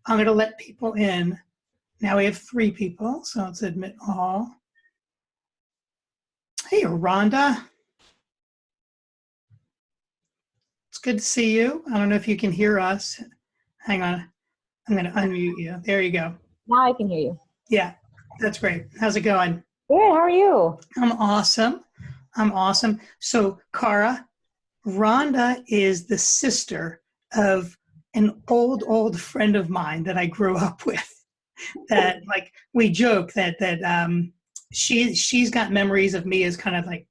I'm going to let people in. Now we have 3 people, so let's admit all. Hey, Rhonda. It's good to see you. I don't know if you can hear us. Hang on. I'm going to unmute you. There you go. Now I can hear you. Yeah, that's great. How's it going? Good. How are you? I'm awesome. I'm awesome. So, Cara, Rhonda is the sister of an old friend of mine that I grew up with. That, like, we joke that she's got memories of me as kind of like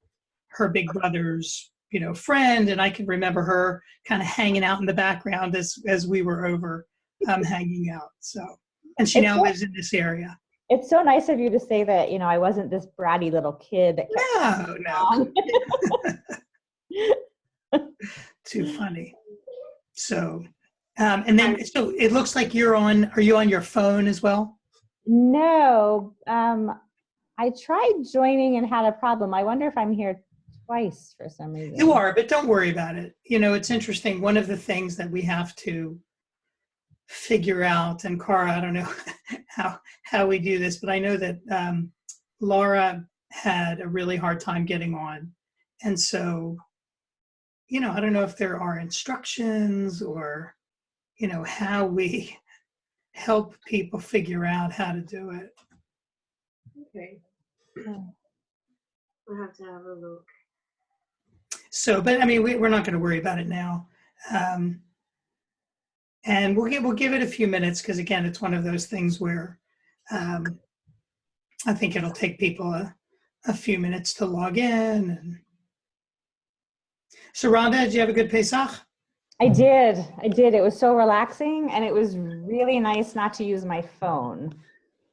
her big brother's, friend, and I can remember her kind of hanging out in the background as we were over hanging out. So, and she now lives in this area. It's so nice of you to say that, I wasn't this bratty little kid that kept No. Too funny. So, and then, so it looks like are you on your phone as well? No. I tried joining and had a problem. I wonder if I'm here twice for some reason. You are, but don't worry about it. It's interesting. One of the things that we have to figure out, and Cara, I don't know how we do this, but I know that Laura had a really hard time getting on. And so, I don't know if there are instructions or, how we help people figure out how to do it. Okay. We'll have to have a look. So, but I mean, we're not going to worry about it now. And we'll give it a few minutes because, again, it's one of those things where I think it'll take people a few minutes to log in. So, Rhonda, did you have a good Pesach? I did. It was so relaxing, and it was really nice not to use my phone,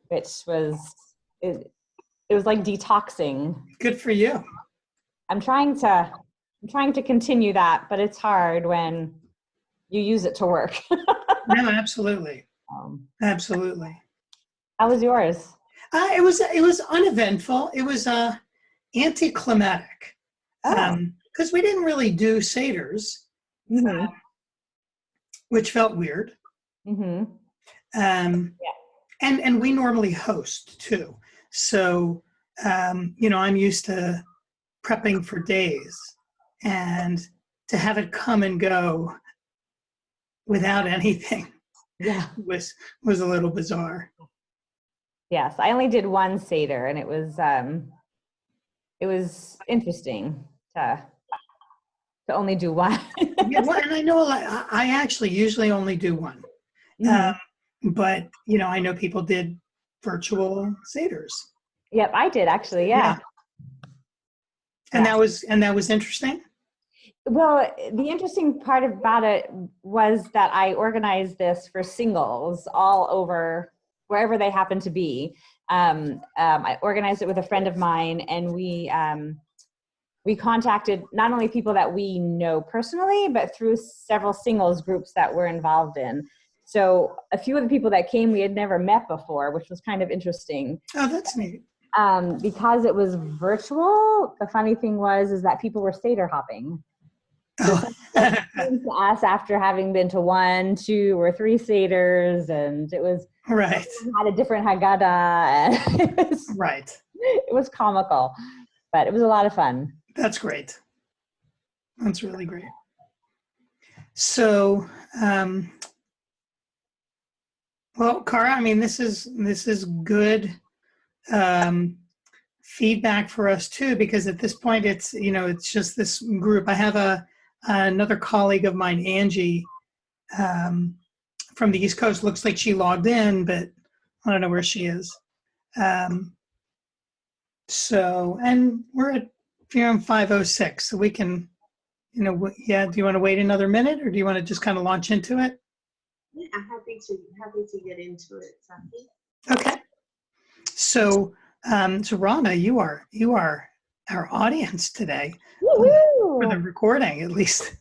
which was it was like detoxing. Good for you. I'm trying to continue that, but it's hard when you use it to work. No, absolutely. Absolutely. How was yours? It was uneventful. It was anticlimactic because we didn't really do seders, which felt weird. Mm-hmm. And we normally host too. So, I'm used to prepping for days, and to have it come and go without anything was a little bizarre. Yes, I only did one Seder, and it was interesting to only do one. Yeah, well, and I know I actually usually only do one. But, I know people did virtual Seders. Yep, I did actually, yeah. And that was interesting? Well, the interesting part about it was that I organized this for singles all over wherever they happen to be. I organized it with a friend of mine, and we contacted not only people that we know personally, but through several singles groups that we're involved in. So a few of the people that came we had never met before, which was kind of interesting. Oh, that's neat. Because it was virtual, the funny thing was that people were Seder hopping. So came to us after having been to 1, 2, or 3 Seders, and it was right. Had a different Haggadah. And it was comical, but it was a lot of fun. That's great. That's really great. So, well, Cara, I mean, this is good feedback for us too, because at this point it's just this group. I have another colleague of mine, Angie, from the East Coast. Looks like she logged in, but I don't know where she is. So, and we're at 5:06, so we can, do you want to wait another minute, or do you want to just kind of launch into it? Yeah, I'm happy to get into it, Sandy. Okay. So, Rhonda, you are our audience today for the recording, at least.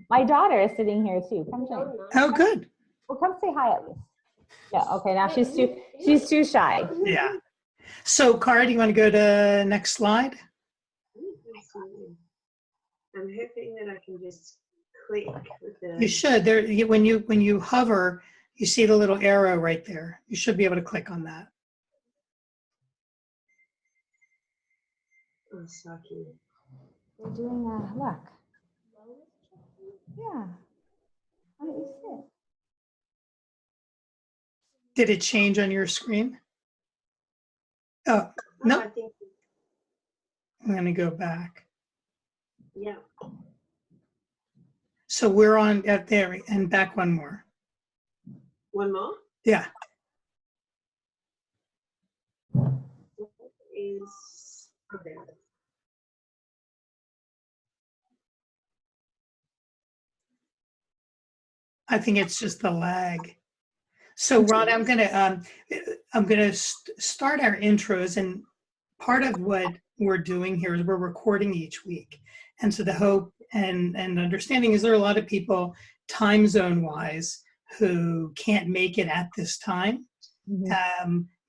My daughter is sitting here too. Come join. Oh, good. Well, come say hi at least. Yeah. Okay. Now she's too shy. Yeah. So, Cara, do you want to go to next slide? Absolutely. I'm hoping that I can just click with the... You should. There, when you hover, you see the little arrow right there. You should be able to click on that. Oh, sucky. They're doing a look. Yeah. Why don't you sit? Did it change on your screen? Oh, no. I think, I'm going to go back. yeah. So we're on there and back one more. One more Yeah. is, okay. I think it's just the lag. So Ron, I'm gonna start our intros, and part of what we're doing here is we're recording each week. And so the hope and understanding is there are a lot of people time zone wise who can't make it at this time,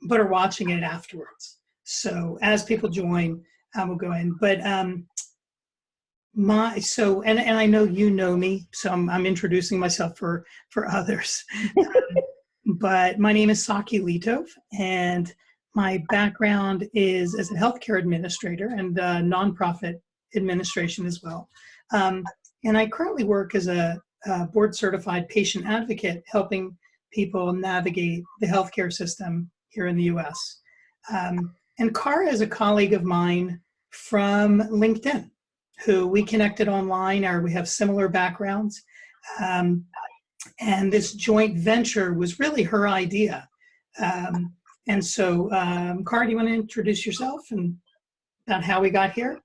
but are watching it afterwards. So as people join, we'll go in. But and I know you know me, so I'm introducing myself for others. But my name is Saki Litov, and my background is as a healthcare administrator and nonprofit administration as well. And I currently work as a board certified patient advocate, helping people navigate the healthcare system here in the US. And Cara is a colleague of mine from LinkedIn, who we connected online, or we have similar backgrounds. And this joint venture was really her idea. And so, Cara, do you want to introduce yourself and about how we got here?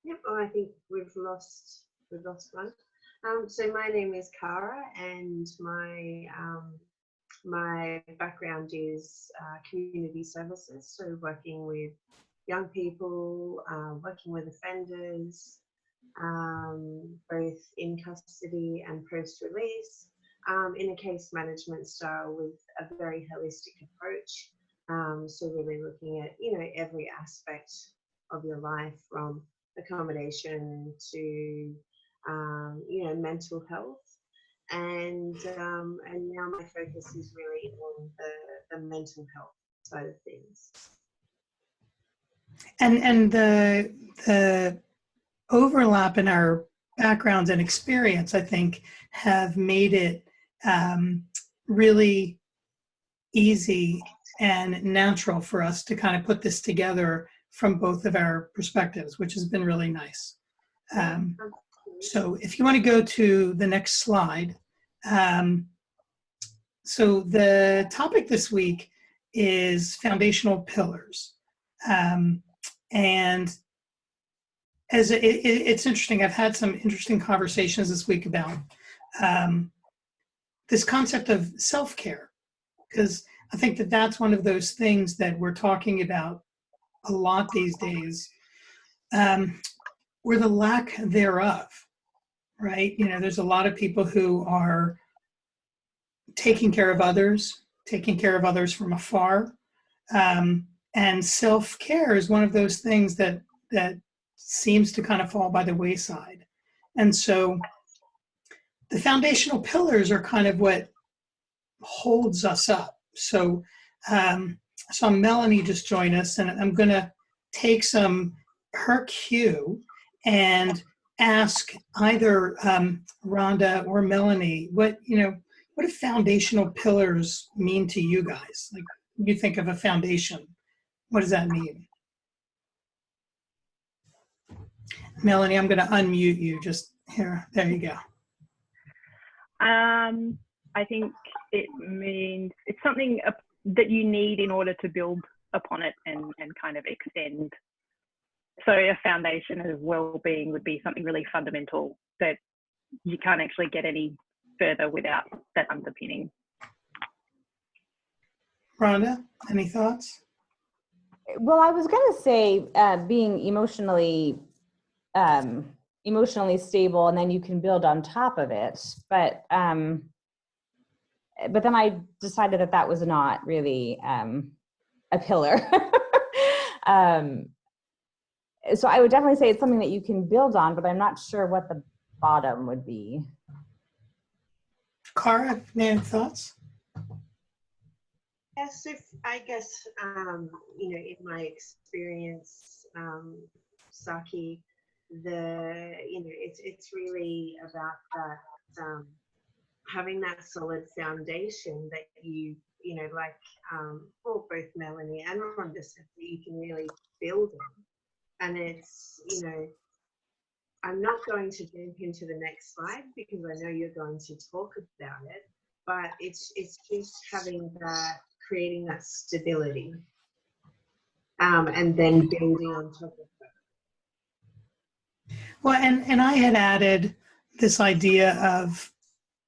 Yep, oh, I think we've lost one. So my name is Cara, and my background is community services, so working with young people, working with offenders, both in custody and post-release, in a case management style with a very holistic approach. So really looking at, every aspect of your life, from accommodation to, mental health. And now my focus is really on the mental health side of things. And the overlap in our backgrounds and experience, I think, have made it really easy and natural for us to kind of put this together from both of our perspectives, which has been really nice. So if you want to go to the next slide. So the topic this week is foundational pillars. And as it's interesting, I've had some interesting conversations this week about this concept of self-care, because I think that that's one of those things that we're talking about a lot these days, or the lack thereof, right? There's a lot of people who are taking care of others from afar, and self-care is one of those things that seems to kind of fall by the wayside. And so the foundational pillars are kind of what holds us up. So Melanie just joined us, and I'm going to take her cue and ask either Rhonda or Melanie, what do foundational pillars mean to you guys? Like, you think of a foundation, what does that mean? Melanie, I'm going to unmute you just here. There you go. I think it means it's something that you need in order to build upon it and kind of extend. So a foundation of well-being would be something really fundamental that you can't actually get any further without that underpinning. Rhonda, any thoughts? Well, I was going to say being emotionally stable, and then you can build on top of it. But then I decided that was not really a pillar. So I would definitely say it's something that you can build on, but I'm not sure what the bottom would be. Cara, any thoughts? Yes, if I guess you know, in my experience, Saki, it's really about that having that solid foundation that you know, like for both Melanie and Rhonda said, that you can really build on. And it's, you know, I'm not going to jump into the next slide because I know you're going to talk about it, but it's just having that, creating that stability, and then building on top of it. Well, and I had added this idea of,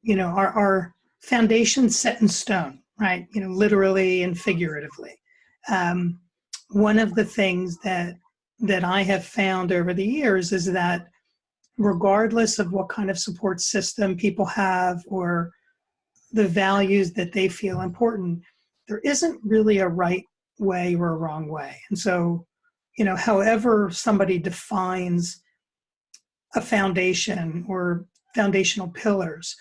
you know, our foundation set in stone, right? You know, literally and figuratively. One of the things that I have found over the years is that regardless of what kind of support system people have or the values that they feel important, there isn't really a right way or a wrong way. And so, you know, however somebody defines a foundation or foundational pillars,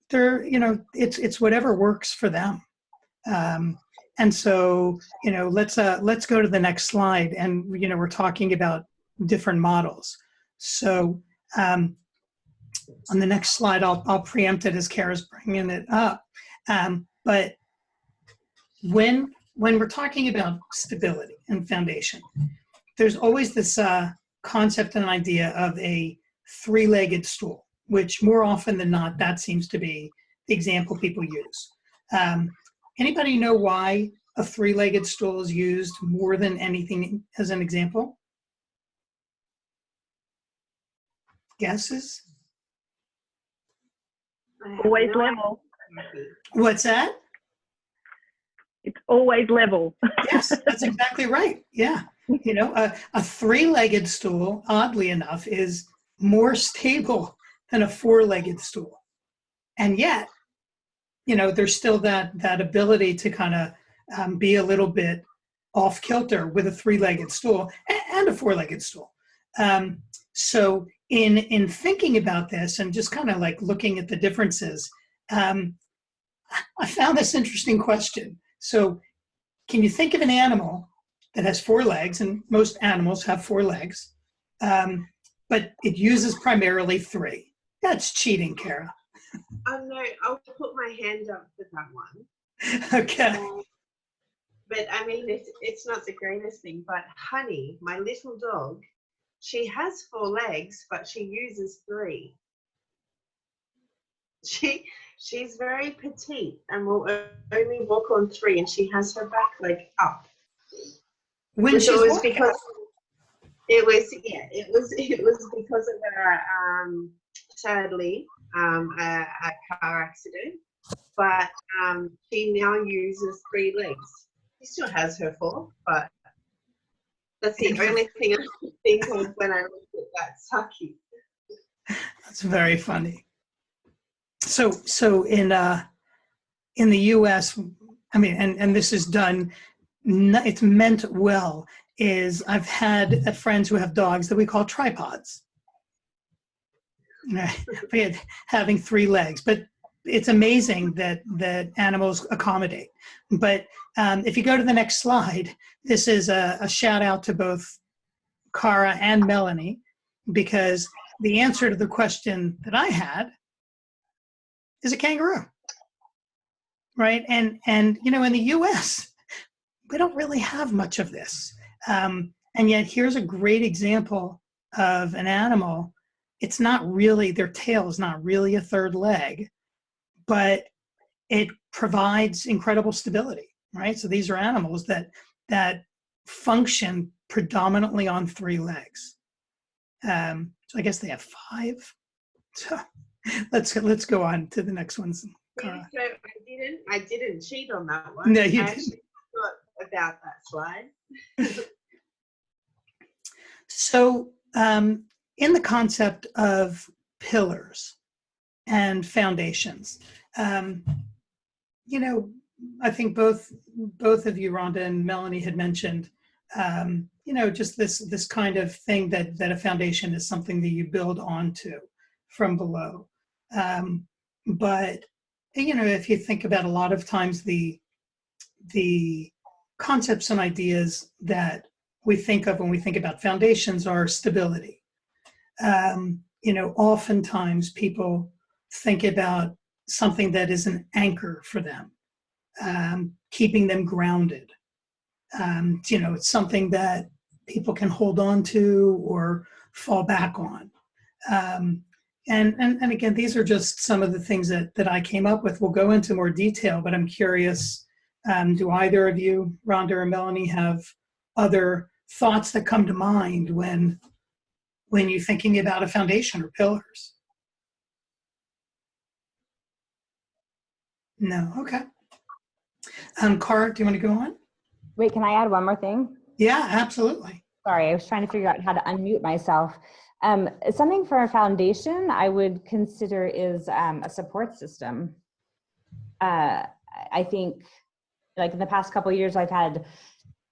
they're, you know, it's whatever works for them. And so, you know, let's go to the next slide. And, you know, we're talking about different models. So on the next slide, I'll preempt it as Kara's bringing it up. But when we're talking about stability and foundation, there's always this concept and idea of a three-legged stool, which more often than not, that seems to be the example people use. Anybody know why a three-legged stool is used more than anything as an example? Guesses? Always level. What's that? It's always level. Yes, that's exactly right. Yeah. You know, a three-legged stool, oddly enough, is more stable than a four-legged stool. And yet, you know, there's still that ability to kind of be a little bit off kilter with a three-legged stool and a four-legged stool. So in thinking about this and just kind of like looking at the differences, I found this interesting question. So can you think of an animal that has four legs, and most animals have four legs, but it uses primarily three? That's cheating, Kara. Oh no, I'll put my hand up for that one. Okay. But I mean, it's not the greatest thing, but Honey, my little dog, she has four legs, but she uses three. She's very petite and will only walk on three, and she has her back leg up. When Which she's was walking. because it was because of her sadly a car accident, but she now uses three legs. She still has her four, but that's the only thing I can think of when I look at that Saki. That's very funny. So in the U.S., I mean, and this is done, it's meant well, is I've had friends who have dogs that we call tripods. Having three legs, but it's amazing that animals accommodate. But if you go to the next slide, this is a shout out to both Cara and Melanie, because the answer to the question that I had is a kangaroo, right? And you know, in the U.S., we don't really have much of this, and yet here's a great example of an animal. It's not really, their tail is not really a third leg, but it provides incredible stability, right? So these are animals that function predominantly on three legs. So I guess they have five. So let's go on to the next ones. So I didn't cheat on that one. No, you I didn't. actually forgot about that slide. So in the concept of pillars and foundations, you know, I think both of you, Rhonda and Melanie, had mentioned, you know, just this kind of thing that a foundation is something that you build onto from below. But, you know, if you think about a lot of times the concepts and ideas that we think of when we think about foundations are stability. You know, oftentimes people think about something that is an anchor for them, keeping them grounded. You know, it's something that people can hold on to or fall back on. And again, these are just some of the things that I came up with. We'll go into more detail, but I'm curious, do either of you, Rhonda or Melanie, have other thoughts that come to mind when you're thinking about a foundation or pillars? No, okay. Cara, do you want to go on? Wait, can I add one more thing? Yeah, absolutely. Sorry, I was trying to figure out how to unmute myself. Something for a foundation I would consider is a support system. I think, like in the past couple of years, I've had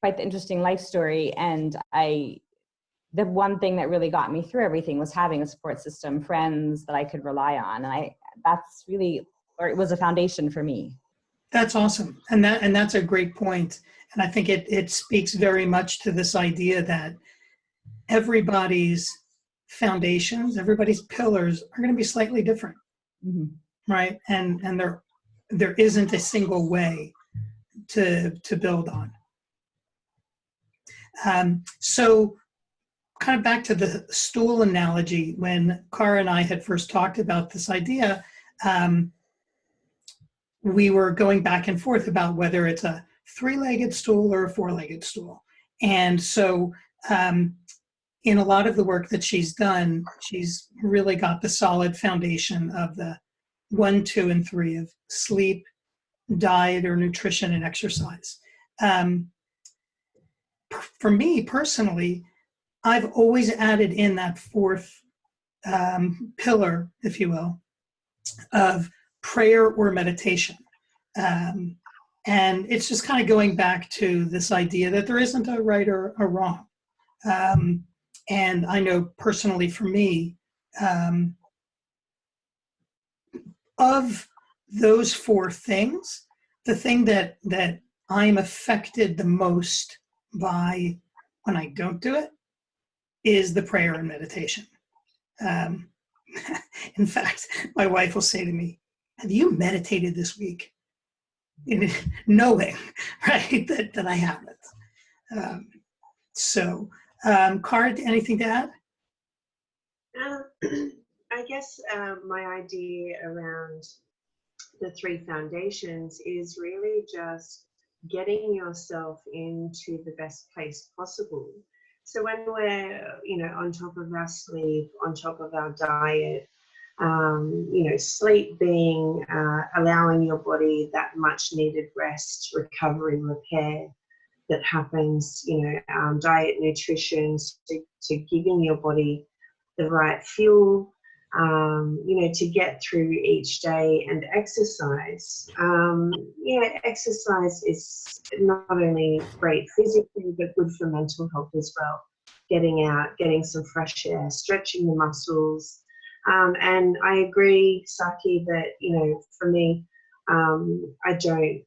quite the interesting life story, and the one thing that really got me through everything was having a support system, friends that I could rely on, and that's really, or it was a foundation for me. That's awesome, and that's a great point. And I think it speaks very much to this idea that everybody's foundations, everybody's pillars are going to be slightly different, right? And there isn't a single way to build on. So kind of back to the stool analogy, when Cara and I had first talked about this idea, we were going back and forth about whether it's a three-legged stool or a four-legged stool. And so in a lot of the work that she's done, she's really got the solid foundation of the 1, 2, and 3 of sleep, diet or nutrition, and exercise. For me personally, I've always added in that fourth pillar, if you will, of prayer or meditation. And it's just kind of going back to this idea that there isn't a right or a wrong. And I know personally for me, of those four things, the thing that I'm affected the most by when I don't do it is the prayer and meditation. In fact, my wife will say to me, "Have you meditated this week?" Knowing, right, that I haven't. So, Cara, anything to add? I guess my idea around the 3 foundations is really just getting yourself into the best place possible. So when we're, you know, on top of our sleep, on top of our diet, you know, sleep being allowing your body that much needed rest, recovery, repair that happens, you know, diet, nutrition, to giving your body the right fuel, you know, to get through each day, and exercise. Yeah, exercise is not only great physically, but good for mental health as well. Getting out, getting some fresh air, stretching the muscles. And I agree, Saki, that, you know, for me, I don't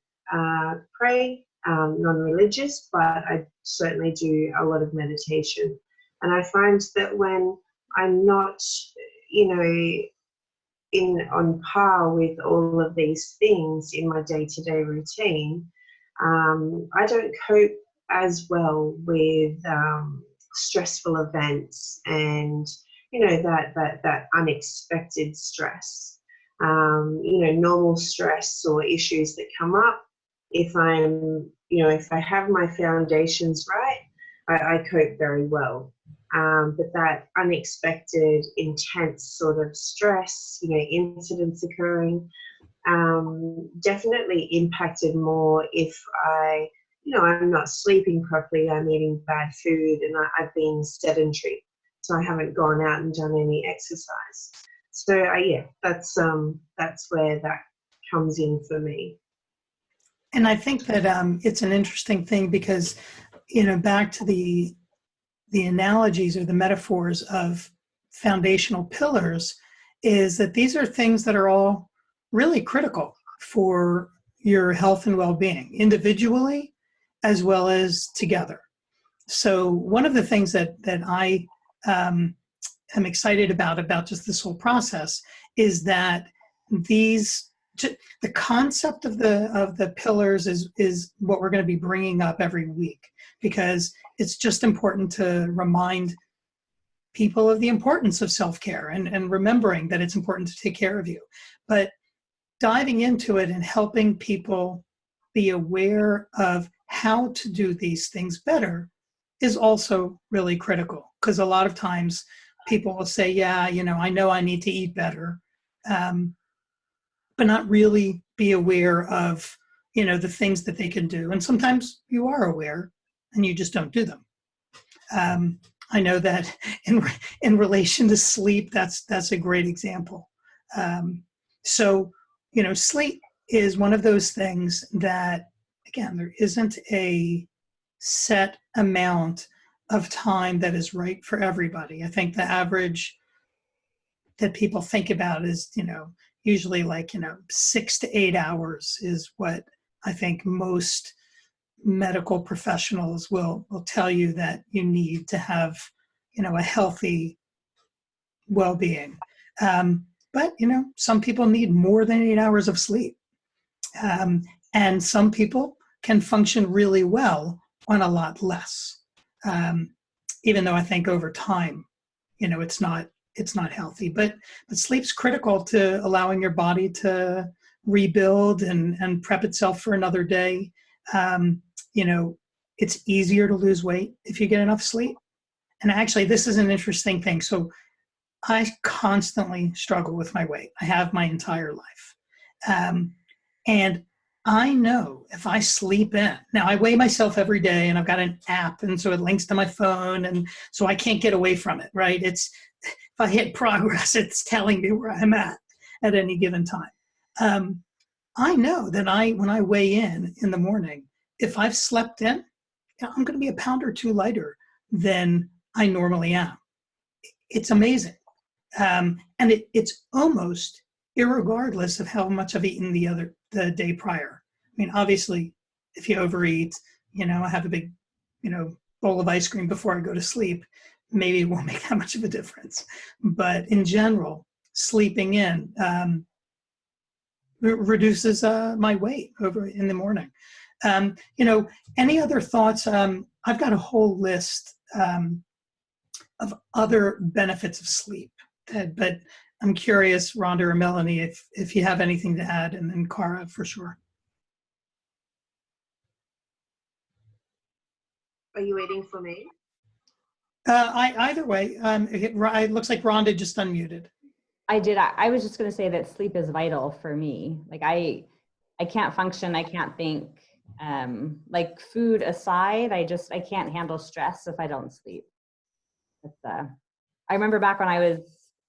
pray, non-religious, but I certainly do a lot of meditation. And I find that when I'm not, you know, on par with all of these things in my day-to-day routine, I don't cope as well with stressful events and, you know, that unexpected stress. You know, normal stress or issues that come up, if I'm, you know, if I have my foundations right, I cope very well. But that unexpected, intense sort of stress, you know, incidents occurring, definitely impacted more if I, you know, I'm not sleeping properly, I'm eating bad food, and I've been sedentary, so I haven't gone out and done any exercise. So yeah, that's where that comes in for me. And I think that it's an interesting thing because, you know, back to the analogies or the metaphors of foundational pillars, is that these are things that are all really critical for your health and well-being, individually as well as together. So one of the things that I am excited about just this whole process is that the concept of the pillars is what we're going to be bringing up every week, because it's just important to remind people of the importance of self-care and remembering that it's important to take care of you. But diving into it and helping people be aware of how to do these things better is also really critical, because a lot of times people will say, yeah, I know I need to eat better, but not really be aware of, the things that they can do. And sometimes you are aware and you just don't do them. I know that in relation to sleep, that's a great example. So, sleep is one of those things that, again, there isn't a set amount of time that is right for everybody. I think the average that people think about is, usually like, 6 to 8 hours is what I think most medical professionals will tell you that you need to have, a healthy well-being. But, some people need more than 8 hours of sleep. And some people can function really well on a lot less. Even though I think over time, it's not healthy, but sleep's critical to allowing your body to rebuild and prep itself for another day. It's easier to lose weight if you get enough sleep. And actually, this is an interesting thing. So I constantly struggle with my weight. I have my entire life. And I know if I sleep in, now I weigh myself every day and I've got an app, and so it links to my phone, and so I can't get away from it, right? If I hit progress, it's telling me where I'm at any given time. I know that when I weigh in the morning, if I've slept in, I'm going to be a pound or two lighter than I normally am. It's amazing. And it's almost irregardless of how much I've eaten the day prior. I mean, obviously, if you overeat, I have a big, bowl of ice cream before I go to sleep, maybe it won't make that much of a difference. But in general, sleeping in reduces my weight over in the morning. Any other thoughts? I've got a whole list of other benefits of sleep, but I'm curious, Rhonda or Melanie, if you have anything to add, and then Cara for sure. Are you waiting for me? Either way, it looks like Rhonda just unmuted. I did. I was just going to say that sleep is vital for me. Like I can't function. I can't think. Like food aside, I can't handle stress if I don't sleep. I remember back when I was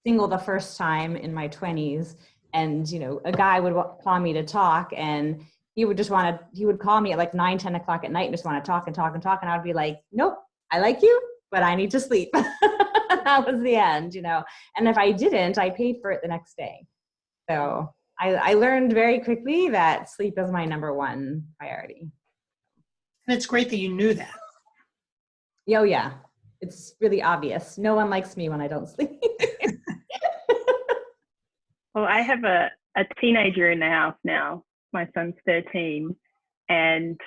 single the first time in my 20s, and a guy would call me to talk, and he would call me at like 9, 10 o'clock at night and just want to talk and talk and talk, and I would be like, nope, I like you, but I need to sleep. That was the end, and if I didn't, I paid for it the next day. So I learned very quickly that sleep is my number one priority. And it's great that you knew that. Oh yeah, it's really obvious. No one likes me when I don't sleep. Well, I have a teenager in the house now. My son's 13, and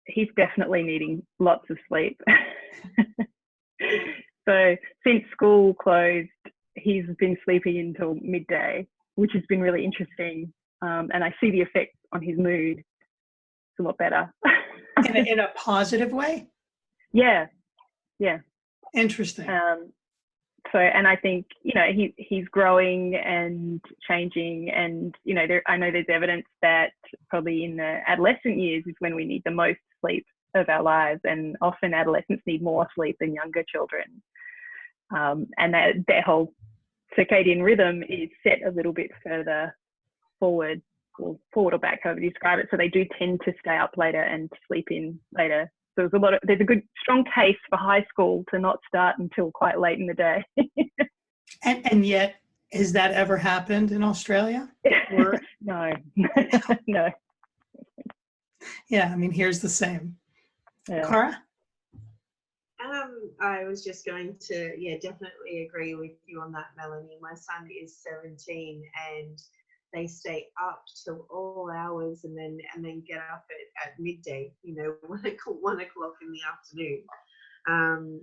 he's definitely needing lots of sleep. So since school closed, he's been sleeping until midday, which has been really interesting. And I see the effect on his mood. It's a lot better. in a positive way? Yeah. Interesting. So, and I think, he's growing and changing, and, I know there's evidence that probably in the adolescent years is when we need the most sleep of our lives, and often adolescents need more sleep than younger children. And their whole circadian rhythm is set a little bit further forward or back, however you describe it. So they do tend to stay up later and sleep in later. So there's a good, strong case for high school to not start until quite late in the day. And yet Has that ever happened in Australia? Or, No, no. yeah, I mean, here's the same. Yeah. Cara? I was just going to, yeah, definitely agree with you on that, Melanie. My son is 17 and they stay up till all hours and then get up at midday, 1 o'clock in the afternoon.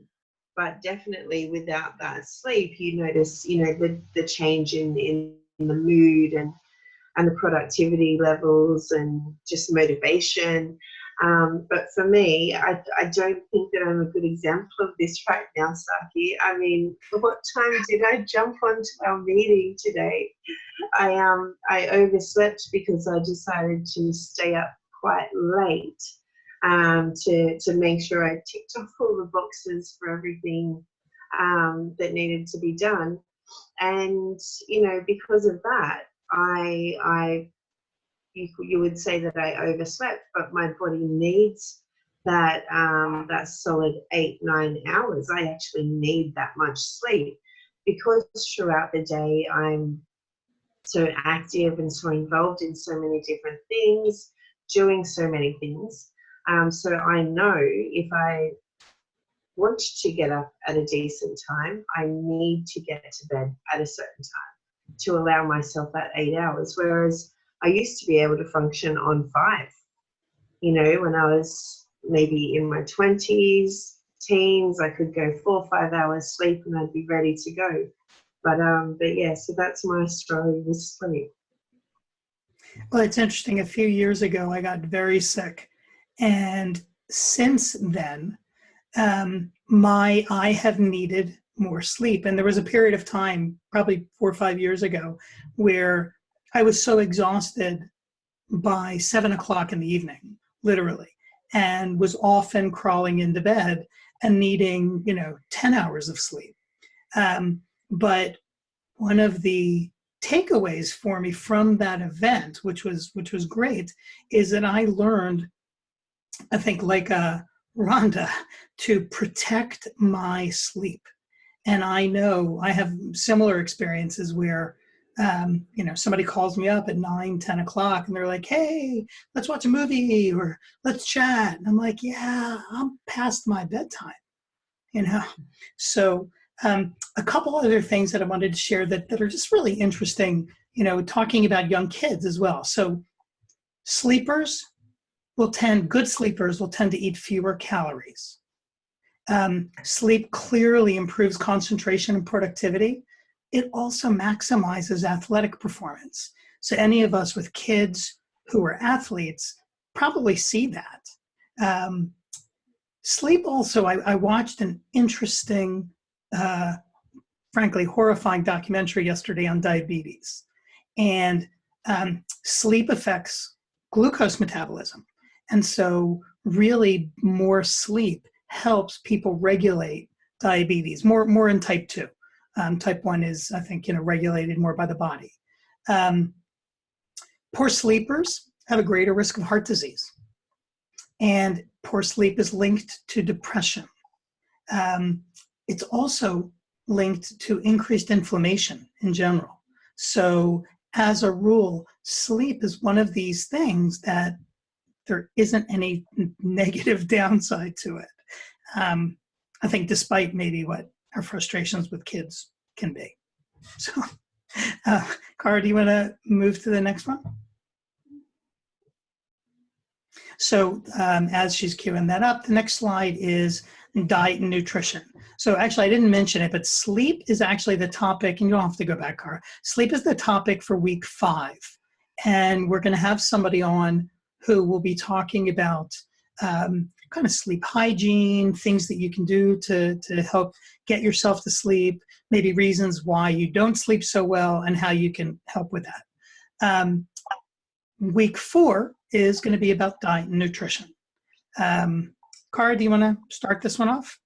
But definitely without that sleep, you notice, the change in the mood and the productivity levels and just motivation. But for me, I don't think that I'm a good example of this right now, Saki. I mean, what time did I jump onto our meeting today? I overslept because I decided to stay up quite late to make sure I ticked off all the boxes for everything that needed to be done. And, because of that, you would say that I overslept, but my body needs that that solid 8-9 hours. I actually need that much sleep because throughout the day I'm so active and so involved in so many different things, doing so many things. So I know if I want to get up at a decent time, I need to get to bed at a certain time to allow myself that 8 hours. Whereas I used to be able to function on 5, when I was maybe in my 20s, teens, I could go 4 or 5 hours sleep and I'd be ready to go. But yeah, so that's my story with sleep. Well, it's interesting. A few years ago, I got very sick. And since then, I have needed more sleep. And there was a period of time, probably 4 or 5 years ago, where I was so exhausted by 7 o'clock in the evening, literally, and was often crawling into bed and needing, 10 hours of sleep. But one of the takeaways for me from that event, which was great, is that I learned, I think, like Rhonda, to protect my sleep. And I know I have similar experiences where, somebody calls me up at 9, 10 o'clock and they're like, hey, let's watch a movie or let's chat. And I'm like, yeah, I'm past my bedtime, So a couple other things that I wanted to share that are just really interesting, talking about young kids as well. So good sleepers will tend to eat fewer calories. Sleep clearly improves concentration and productivity. It also maximizes athletic performance. So any of us with kids who are athletes probably see that. Sleep also, I watched an interesting, frankly, horrifying documentary yesterday on diabetes. And sleep affects glucose metabolism. And so really more sleep helps people regulate diabetes, more in type 2. Type 1 is, I think, regulated more by the body. Poor sleepers have a greater risk of heart disease. And poor sleep is linked to depression. It's also linked to increased inflammation in general. So as a rule, sleep is one of these things that there isn't any negative downside to it. I think despite maybe what our frustrations with kids can be. So, Cara, do you want to move to the next one? So as she's queuing that up, the next slide is diet and nutrition. So actually, I didn't mention it, but sleep is actually the topic, and you don't have to go back, Cara. Sleep is the topic for week 5. And we're going to have somebody on who will be talking about kind of sleep hygiene, things that you can do to help get yourself to sleep, maybe reasons why you don't sleep so well, and how you can help with that. Week 4 is going to be about diet and nutrition. Cara, do you want to start this one off?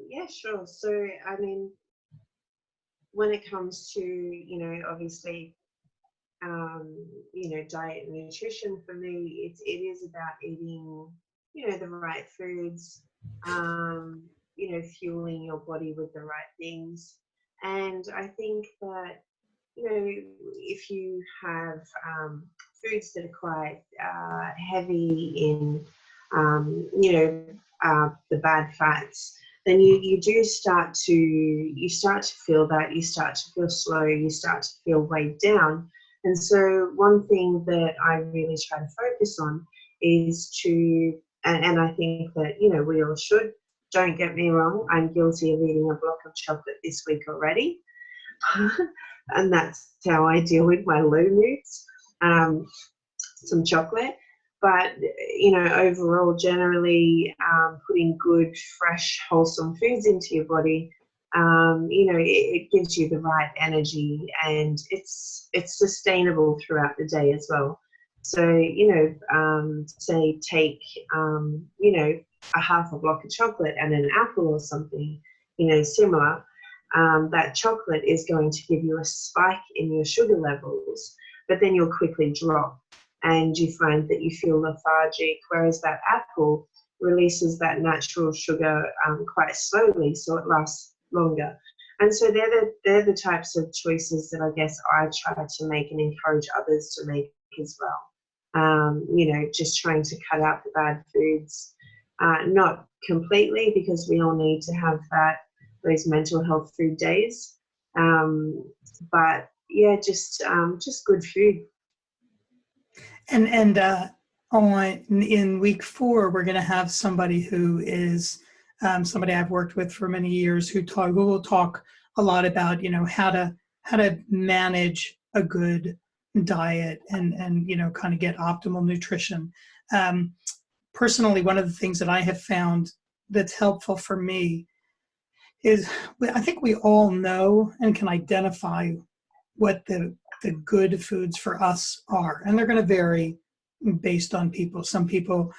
Yeah, sure. So, I mean, when it comes to, obviously, diet and nutrition, for me, it is about eating, the right foods, fueling your body with the right things. And I think that, you know, if you have foods that are quite heavy in, the bad fats, then you start to feel that, you start to feel slow, you start to feel weighed down. And so one thing that I really try to focus on is to, and I think that, you know, we all should, don't get me wrong, I'm guilty of eating a block of chocolate this week already. And that's how I deal with my low moods, some chocolate. But, you know, overall, generally putting good, fresh, wholesome foods into your body, it gives you the right energy, and it's sustainable throughout the day as well. So, say take, a half a block of chocolate and an apple or something, similar. That chocolate is going to give you a spike in your sugar levels, but then you'll quickly drop and you find that you feel lethargic, whereas that apple releases that natural sugar quite slowly, so it lasts longer. And so they're the types of choices that I guess I try to make and encourage others to make as well. Just trying to cut out the bad foods, not completely, because we all need to have those mental health food days. But yeah, just good food. And in week 4, we're going to have somebody who is somebody I've worked with for many years who will talk a lot about, how to manage a good diet and kind of get optimal nutrition. Personally, one of the things that I have found that's helpful for me is, I think we all know and can identify what the good foods for us are, and they're going to vary based on people. Some people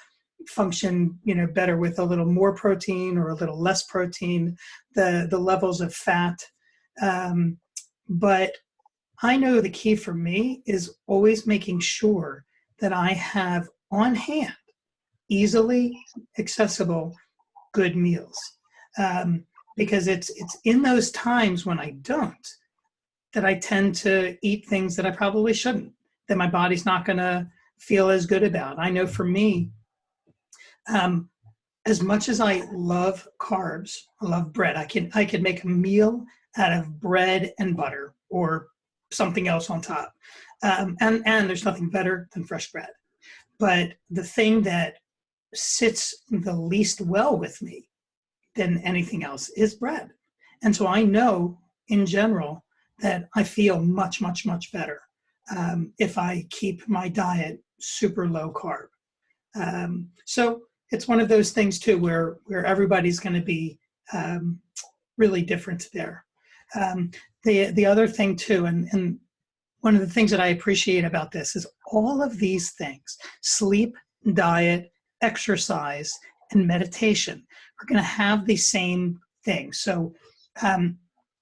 function, better with a little more protein or a little less protein, the levels of fat. But I know the key for me is always making sure that I have on hand easily accessible good meals. Because it's in those times when I don't that I tend to eat things that I probably shouldn't, that my body's not going to feel as good about. I know for me, as much as I love carbs, I love bread. I can make a meal out of bread and butter or something else on top. And there's nothing better than fresh bread. But the thing that sits the least well with me than anything else is bread. And so I know in general that I feel much, much, much better if I keep my diet super low carb. So it's one of those things too, where everybody's going to be really different there. The other thing too, and one of the things that I appreciate about this is all of these things: sleep, diet, exercise, and meditation are going to have the same thing. So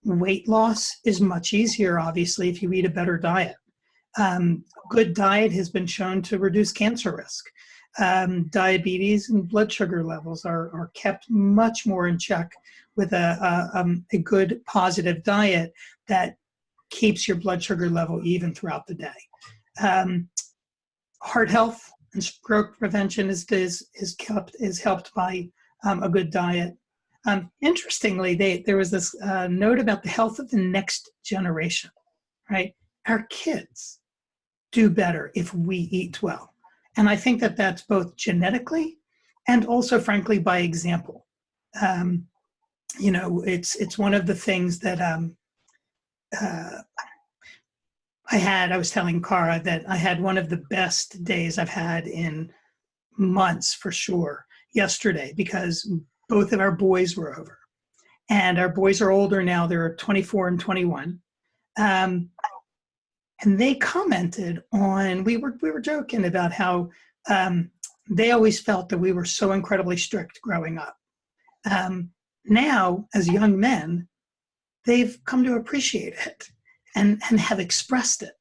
weight loss is much easier, obviously, if you eat a better diet. Good diet has been shown to reduce cancer risk. Diabetes and blood sugar levels are kept much more in check with a good positive diet that keeps your blood sugar level even throughout the day. Heart health and stroke prevention is helped by a good diet. Interestingly, there was this note about the health of the next generation, right? Our kids do better if we eat well. And I think that that's both genetically and also, frankly, by example. It's one of the things that I was telling Cara that I had one of the best days I've had in months for sure yesterday, because both of our boys were over, and our boys are older now. They're 24 and 21. And they commented on, we were joking about how they always felt that we were so incredibly strict growing up. Now, as young men, they've come to appreciate it and have expressed it,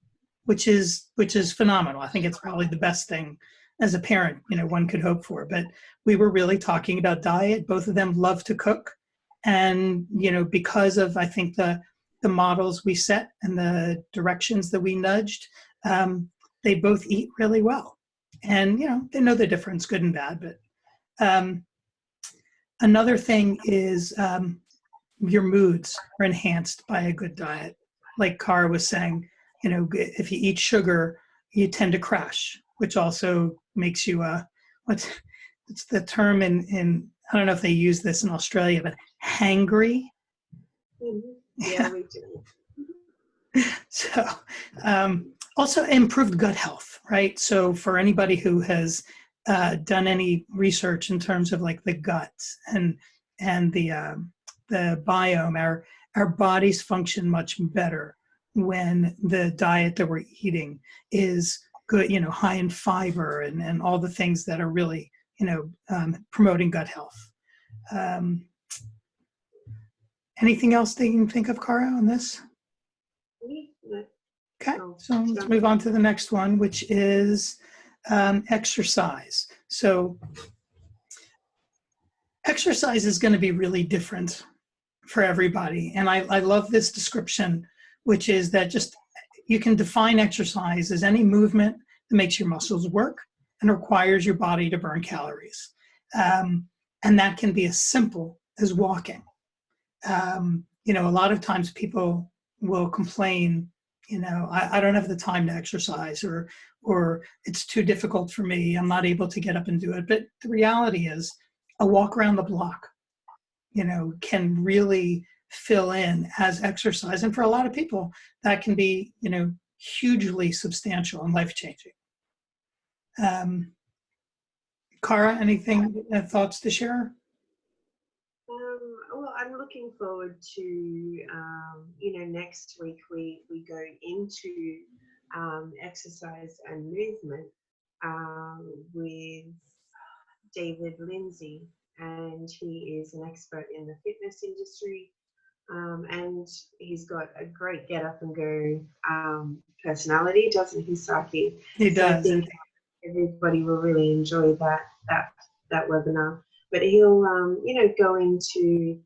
which is phenomenal. I think it's probably the best thing as a parent, one could hope for. But we were really talking about diet. Both of them love to cook. And, because of, I think, the the models we set and the directions that we nudged, they both eat really well. And, they know the difference, good and bad. But another thing is your moods are enhanced by a good diet. Like Cara was saying, if you eat sugar, you tend to crash, which also makes you, what's the term in, I don't know if they use this in Australia, but hangry. Yeah, we do. So also improved gut health, right? So for anybody who has done any research in terms of like the gut and the biome, our bodies function much better when the diet that we're eating is good, high in fiber and all the things that are really, promoting gut health. Anything else that you can think of, Cara, on this? Okay, so let's move on to the next one, which is exercise. So exercise is going to be really different for everybody. And I love this description, which is that just you can define exercise as any movement that makes your muscles work and requires your body to burn calories. And that can be as simple as walking. A lot of times people will complain, I don't have the time to exercise, or it's too difficult for me, I'm not able to get up and do it. But the reality is a walk around the block, can really fill in as exercise. And for a lot of people, that can be, hugely substantial and life-changing. Cara, anything, thoughts to share? Well, I'm looking forward to, next week we go into exercise and movement with David Lindsay, and he is an expert in the fitness industry, and he's got a great get up and go personality, doesn't he, Saki? He does. So I think everybody will really enjoy that webinar. But he'll, go into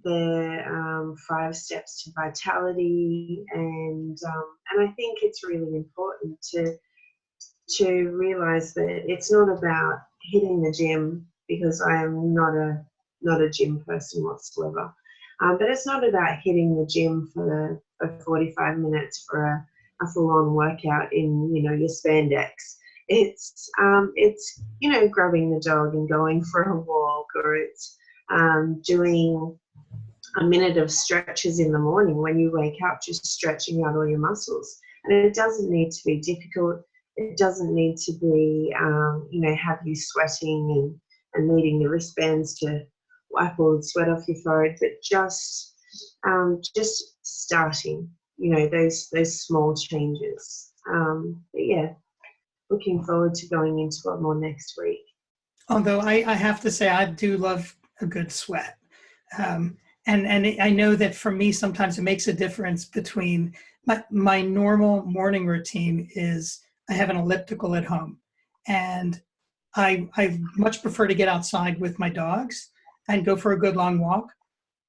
the 5 steps to vitality, and I think it's really important to realize that it's not about hitting the gym, because I am not a gym person whatsoever. But it's not about hitting the gym for 45 minutes for a full-on workout in your spandex. It's grabbing the dog and going for a walk, or it's doing a minute of stretches in the morning when you wake up, just stretching out all your muscles. And it doesn't need to be difficult. It doesn't need to be, have you sweating and needing the wristbands to wipe all the sweat off your forehead, but just starting, those small changes. But yeah, looking forward to going into it more next week. Although I have to say, I do love a good sweat. And I know that for me, sometimes it makes a difference between my normal morning routine is I have an elliptical at home, and I much prefer to get outside with my dogs and go for a good long walk,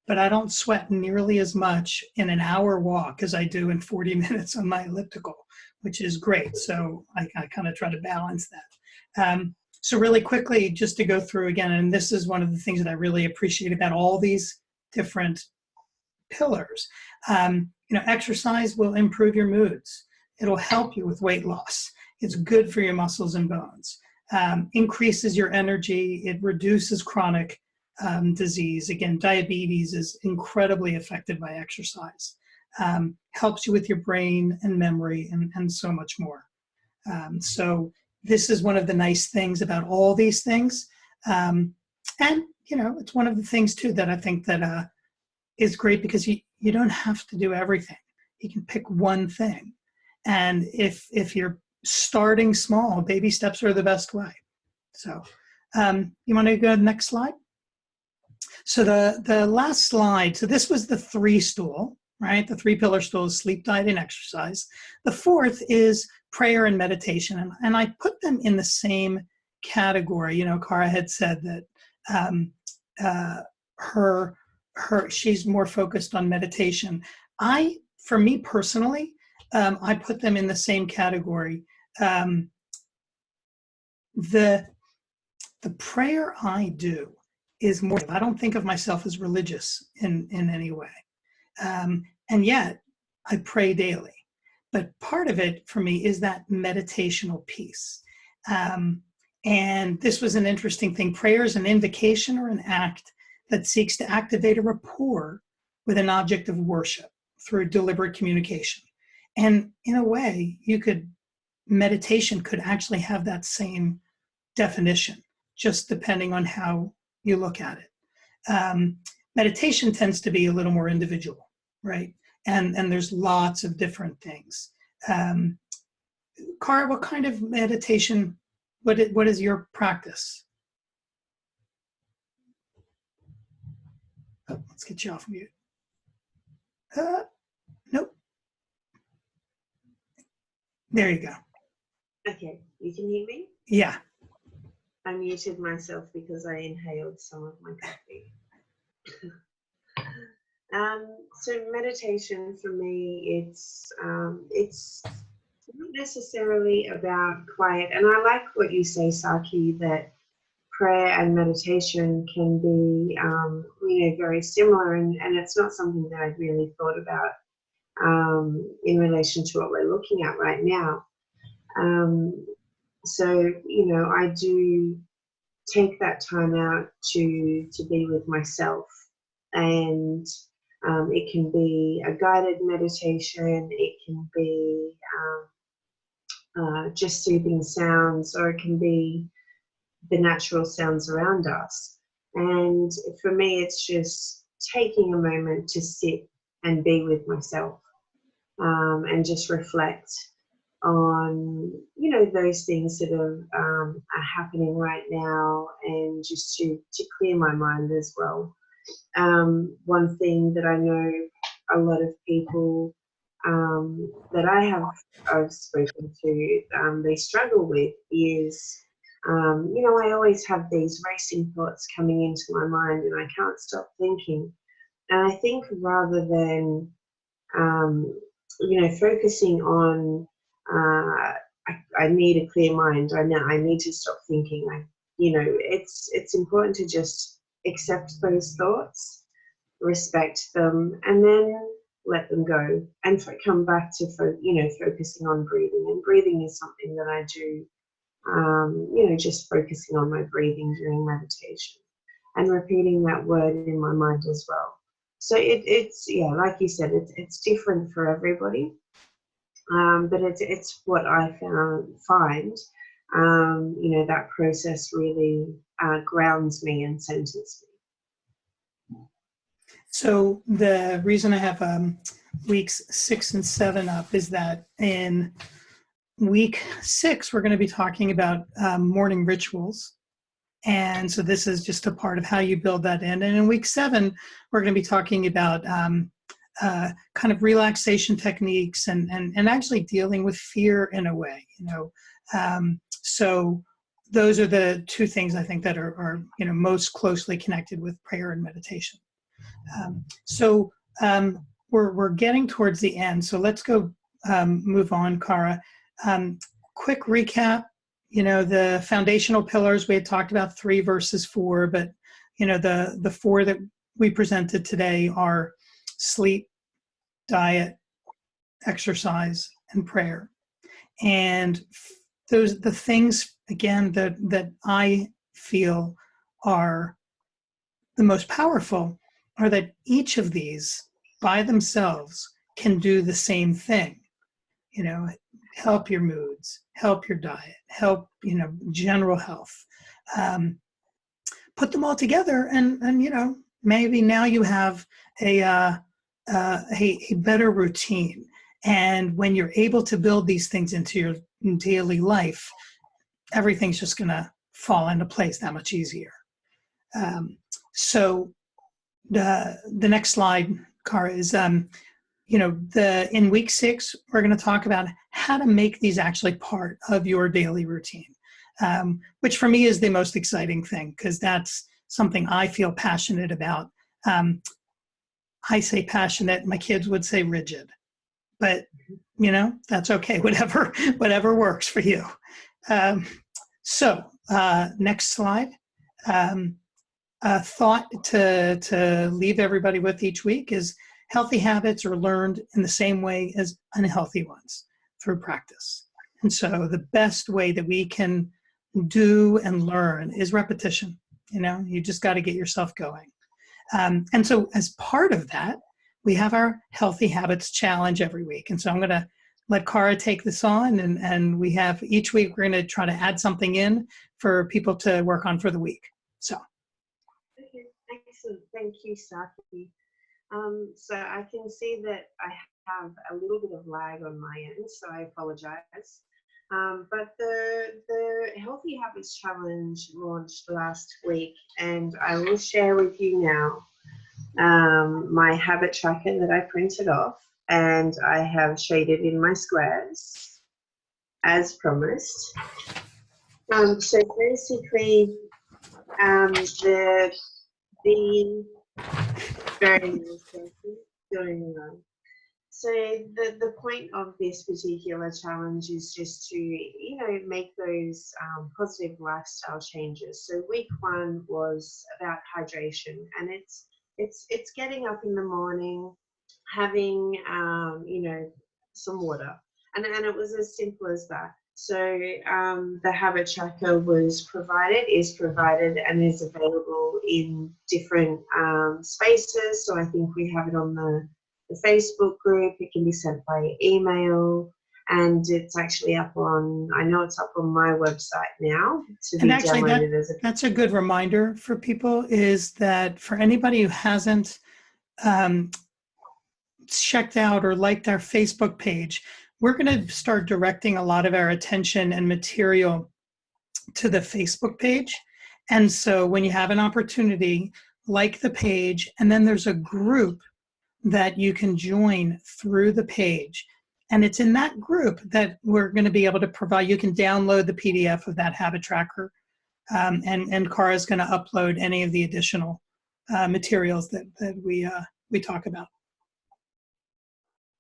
but I don't sweat nearly as much in an hour walk as I do in 40 minutes on my elliptical, which is great. So I kind of try to balance that. So really quickly, just to go through again, and this is one of the things that I really appreciate about all these different pillars. Exercise will improve your moods. It'll help you with weight loss. It's good for your muscles and bones. Increases your energy. It reduces chronic disease. Again, diabetes is incredibly affected by exercise. Helps you with your brain and memory and so much more. So this is one of the nice things about all these things. And, it's one of the things too that I think that is great, because you don't have to do everything. You can pick one thing. And if you're starting small, baby steps are the best way. So you want to go to the next slide? So the last slide, so this was the 3 stool, right? The 3 pillar stool is sleep, diet, and exercise. The 4th is prayer and meditation. And I put them in the same category. Cara had said that her she's more focused on meditation. For me personally, I put them in the same category. The prayer I do is more, I don't think of myself as religious in any way. And yet I pray daily. But part of it for me is that meditational piece. And this was an interesting thing. Prayer is an invocation or an act that seeks to activate a rapport with an object of worship through deliberate communication. And in a way, meditation could actually have that same definition, just depending on how you look at it. Meditation tends to be a little more individual, right? And there's lots of different things. Cara, what kind of meditation, what is your practice? Oh, let's get you off mute. Nope. There you go. Okay, you can hear me? Yeah. I muted myself because I inhaled some of my coffee. So meditation for me, it's not necessarily about quiet. And I like what you say, Saki, that prayer and meditation can be, very similar. And it's not something that I've really thought about in relation to what we're looking at right now. So, I do take that time out to be with myself, and it can be a guided meditation, it can be just soothing sounds, or it can be the natural sounds around us. And for me, it's just taking a moment to sit and be with myself, and just reflect on those things that are happening right now, and just to clear my mind as well. One thing that I know a lot of people that I've spoken to, they struggle with is, I always have these racing thoughts coming into my mind and I can't stop thinking. And I think rather than, focusing on, I need a clear mind, I need to stop thinking, it's important to just accept those thoughts, respect them, and then let them go, and come back to focusing on breathing. And breathing is something that I do, just focusing on my breathing during meditation and repeating that word in my mind as well. So it's like you said, it's different for everybody, but it's what I find. That process really grounds me and centers me. So the reason I have weeks 6 and 7 up is that in week 6, we're going to be talking about morning rituals. And so this is just a part of how you build that in. And in week 7, we're going to be talking about kind of relaxation techniques and actually dealing with fear in a way, So those are the 2 things I think that are most closely connected with prayer and meditation. So we're getting towards the end. So let's go move on, Cara. Quick recap. The foundational pillars, we had talked about 3 versus 4, but the 4 that we presented today are sleep, diet, exercise, and prayer. And the things, again, that I feel are the most powerful are that each of these by themselves can do the same thing. Help your moods, help your diet, help, general health. Put them all together and maybe now you have a better routine. And when you're able to build these things into your daily life, everything's just going to fall into place that much easier. So the next slide, Cara, is in week 6, we're going to talk about how to make these actually part of your daily routine, which for me is the most exciting thing, because that's something I feel passionate about. I say passionate, my kids would say rigid, but that's okay. Whatever works for you. Next slide. A thought to leave everybody with each week is healthy habits are learned in the same way as unhealthy ones, through practice. And so the best way that we can do and learn is repetition. You just got to get yourself going. And so as part of that, we have our Healthy Habits Challenge every week. And so I'm going to let Cara take this on, and we have each week, we're going to try to add something in for people to work on for the week. So. Okay, excellent. Thank you, Saki. So I can see that I have a little bit of lag on my end, so I apologize. But the Healthy Habits Challenge launched last week, and I will share with you now my habit tracker that I printed off, and I have shaded in my squares as promised. So basically, the very nice person doing well. So the point of this particular challenge is just to make those positive lifestyle changes. So week 1 was about hydration, and it's getting up in the morning, having some water, and it was as simple as that. So the habit tracker is provided and is available in different spaces. So I think we have it on the Facebook group. It can be sent by email, and it's actually up on, I know it's up on my website now to be downloaded as a. That's a good reminder for people, is that for anybody who hasn't checked out or liked our Facebook page, we're going to start directing a lot of our attention and material to the Facebook page. And so when you have an opportunity, like the page, and then there's a group that you can join through the page. And it's in that group that we're going to be able to provide, you can download the PDF of that habit tracker. And Cara is going to upload any of the additional materials that we talk about.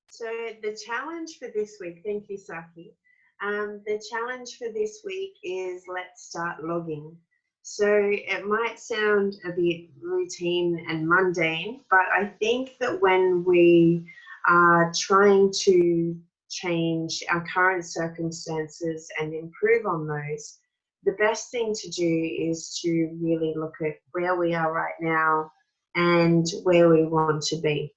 So the challenge for this week, thank you, Saki. The challenge for this week is let's start logging. So it might sound a bit routine and mundane, but I think that when we are trying to change our current circumstances and improve on those, the best thing to do is to really look at where we are right now and where we want to be.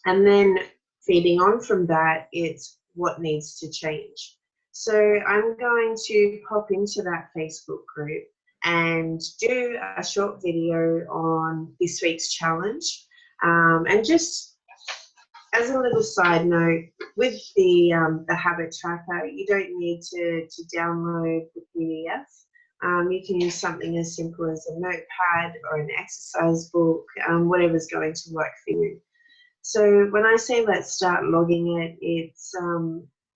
And then feeding on from that, it's what needs to change. So I'm going to pop into that Facebook group and do a short video on this week's challenge. And just as a little side note, with the habit tracker, you don't need to download the PDF. You can use something as simple as a notepad or an exercise book, whatever's going to work for you. So when I say let's start logging it,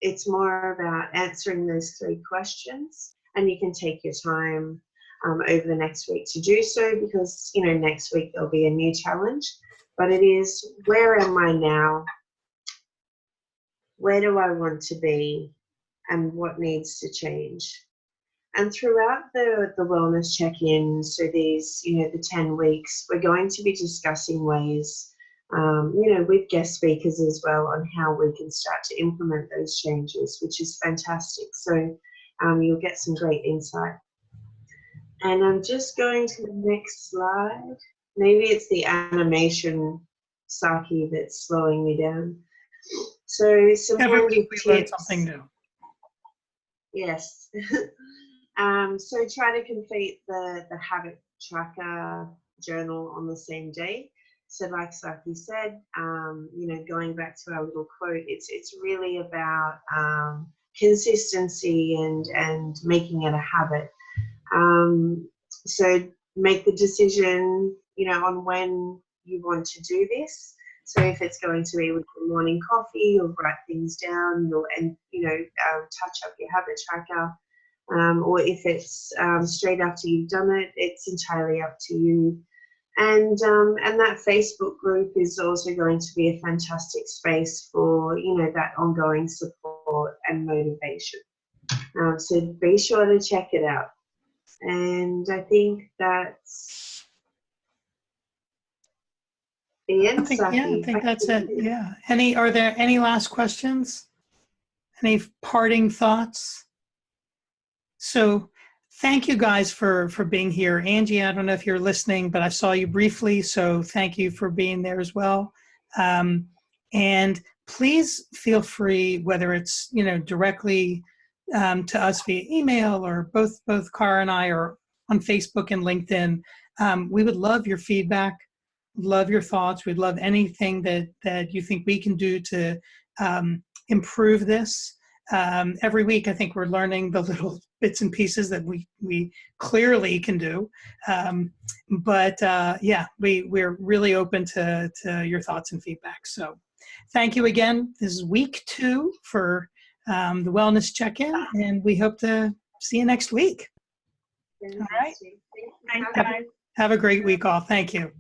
it's more about answering those 3 questions, and you can take your time over the next week to do so, because next week there'll be a new challenge. But it is, where am I now? Where do I want to be? And what needs to change? And throughout the wellness check-in, so these, the 10 weeks, we're going to be discussing ways, with guest speakers as well, on how we can start to implement those changes, which is fantastic. So you'll get some great insight. And I'm just going to the next slide. Maybe it's the animation, Saki, that's slowing me down. So some Every week we learn tips. something new. Yes. So try to complete the habit tracker journal on the same day. So like Saki said, going back to our little quote, it's really about consistency and making it a habit. So make the decision, on when you want to do this. So if it's going to be with your morning coffee, you'll write things down, touch up your habit tracker. Or if it's straight after you've done it, it's entirely up to you. And that Facebook group is also going to be a fantastic space for, you know, that ongoing support and motivation. So be sure to check it out. And I think that's the end, I think that's it. Yeah. Are there any last questions? Any parting thoughts? So thank you guys for being here. Angie, I don't know if you're listening, but I saw you briefly, so thank you for being there as well. And please feel free, whether it's, you know, directly to us via email, or both Cara and I, or on Facebook and LinkedIn. We would love your feedback, love your thoughts. We'd love anything that you think we can do to improve this. Every week, I think we're learning the little bits and pieces that we clearly can do. Yeah, we're really open to your thoughts and feedback. So thank you again. This is week 2 for the Wellness Check-In, and we hope to see you next week. All right. Thanks, guys. Have a great week all. Thank you.